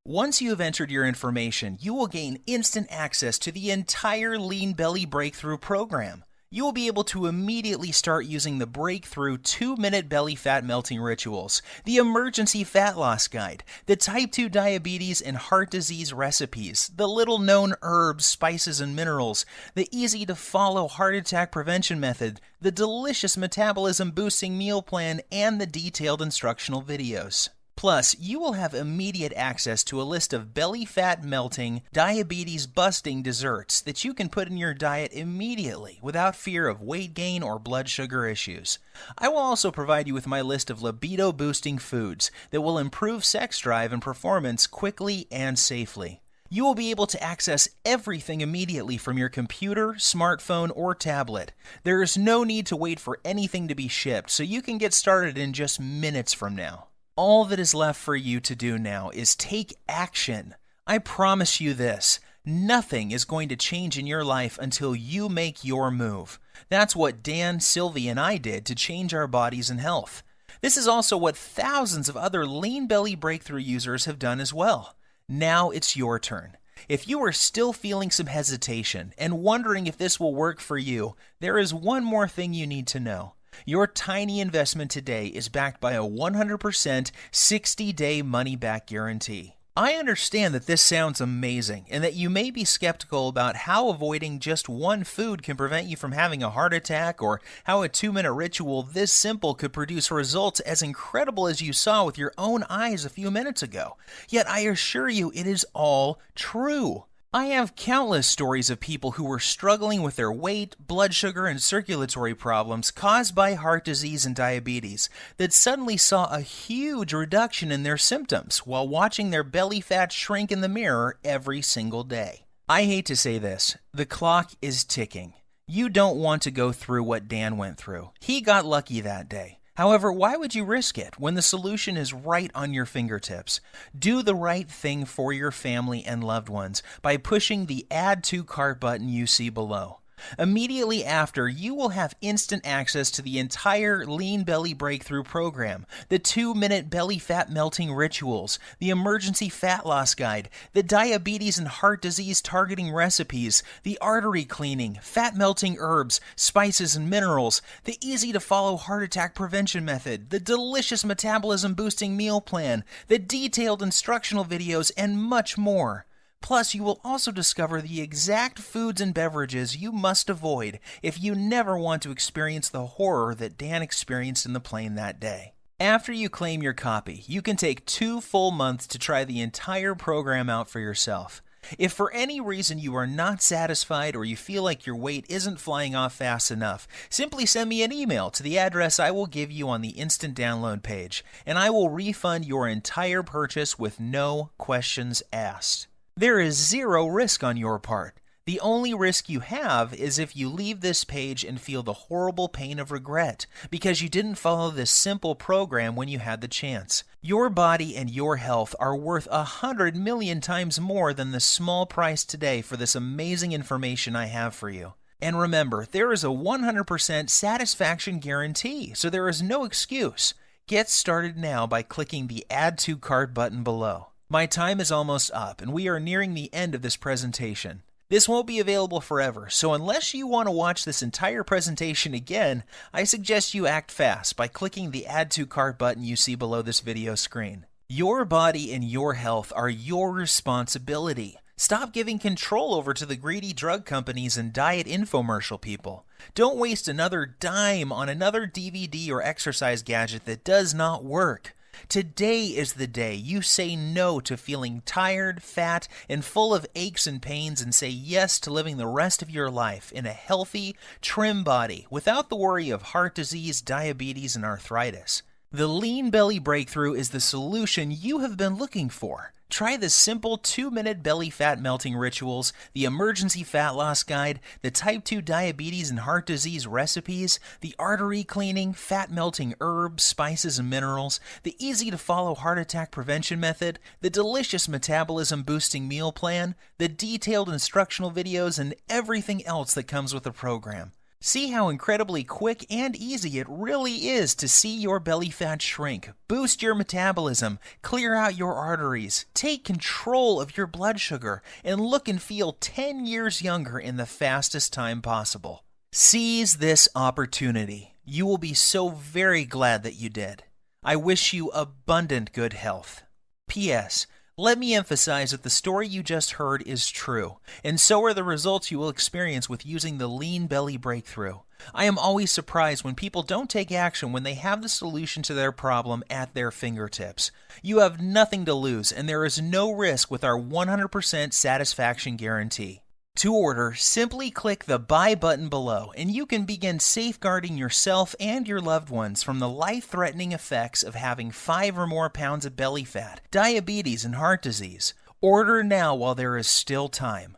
Speaker 7: Once you have entered your information, you will gain instant access to the entire Lean Belly Breakthrough program. You will be able to immediately start using the breakthrough 2-minute belly fat melting rituals, the emergency fat loss guide, the type 2 diabetes and heart disease recipes, the little-known herbs, spices, and minerals, the easy-to-follow heart attack prevention method, the delicious metabolism-boosting meal plan, and the detailed instructional videos. Plus, you will have immediate access to a list of belly fat melting, diabetes busting desserts that you can put in your diet immediately without fear of weight gain or blood sugar issues. I will also provide you with my list of libido boosting foods that will improve sex drive and performance quickly and safely. You will be able to access everything immediately from your computer, smartphone, or tablet. There is no need to wait for anything to be shipped, so you can get started in just minutes from now. All that is left for you to do now is take action. I promise you this, nothing is going to change in your life until you make your move. That's what Dan, Sylvie, and I did to change our bodies and health. This is also what thousands of other lean belly breakthrough users have done as well. Now it's your turn. If you are still feeling some hesitation and wondering if this will work for you, there is one more thing you need to know. Your tiny investment today is backed by a 100% 60-day money-back guarantee. I understand that this sounds amazing and that you may be skeptical about how avoiding just one food can prevent you from having a heart attack, or how a 2-minute ritual this simple could produce results as incredible as you saw with your own eyes a few minutes ago. Yet I assure you it is all true. I have countless stories of people who were struggling with their weight, blood sugar, and circulatory problems caused by heart disease and diabetes that suddenly saw a huge reduction in their symptoms while watching their belly fat shrink in the mirror every single day. I hate to say this, the clock is ticking. You don't want to go through what Dan went through. He got lucky that day. However, why would you risk it when the solution is right on your fingertips? Do the right thing for your family and loved ones by pushing the Add to Cart button you see below. Immediately after, you will have instant access to the entire Lean Belly Breakthrough program, the 2-minute belly fat melting rituals, the emergency fat loss guide, the diabetes and heart disease targeting recipes, the artery cleaning, fat melting herbs, spices and minerals, the easy to follow heart attack prevention method, the delicious metabolism boosting meal plan, the detailed instructional videos, and much more. Plus, you will also discover the exact foods and beverages you must avoid if you never want to experience the horror that Dan experienced in the plane that day. After you claim your copy, you can take 2 full months to try the entire program out for yourself. If for any reason you are not satisfied or you feel like your weight isn't flying off fast enough, simply send me an email to the address I will give you on the instant download page, and I will refund your entire purchase with no questions asked. There is zero risk on your part. The only risk you have is if you leave this page and feel the horrible pain of regret because you didn't follow this simple program when you had the chance. Your body and your health are worth 100 million times more than the small price today for this amazing information I have for you. And remember, there is a 100% satisfaction guarantee, so there is no excuse. Get started now by clicking the Add to Cart button below. My time is almost up, and we are nearing the end of this presentation. This won't be available forever, so unless you want to watch this entire presentation again, I suggest you act fast by clicking the Add to Cart button you see below this video screen. Your body and your health are your responsibility. Stop giving control over to the greedy drug companies and diet infomercial people. Don't waste another dime on another DVD or exercise gadget that does not work. Today is the day you say no to feeling tired, fat, and full of aches and pains, and say yes to living the rest of your life in a healthy, trim body without the worry of heart disease, diabetes, and arthritis. The Lean Belly Breakthrough is the solution you have been looking for. Try the simple 2-minute belly fat melting rituals, the emergency fat loss guide, the type 2 diabetes and heart disease recipes, the artery cleaning, fat melting herbs, spices and minerals, the easy to follow heart attack prevention method, the delicious metabolism boosting meal plan, the detailed instructional videos, and everything else that comes with the program. See how incredibly quick and easy it really is to see your belly fat shrink, boost your metabolism, clear out your arteries, take control of your blood sugar, and look and feel 10 years younger in the fastest time possible. Seize this opportunity. You will be so very glad that you did. I wish you abundant good health. P.S. Let me emphasize that the story you just heard is true, and so are the results you will experience with using the Lean Belly Breakthrough. I am always surprised when people don't take action when they have the solution to their problem at their fingertips. You have nothing to lose, and there is no risk with our 100% satisfaction guarantee. To order, simply click the Buy button below, and you can begin safeguarding yourself and your loved ones from the life-threatening effects of having 5 or more pounds of belly fat, diabetes, and heart disease. Order now while there is still time.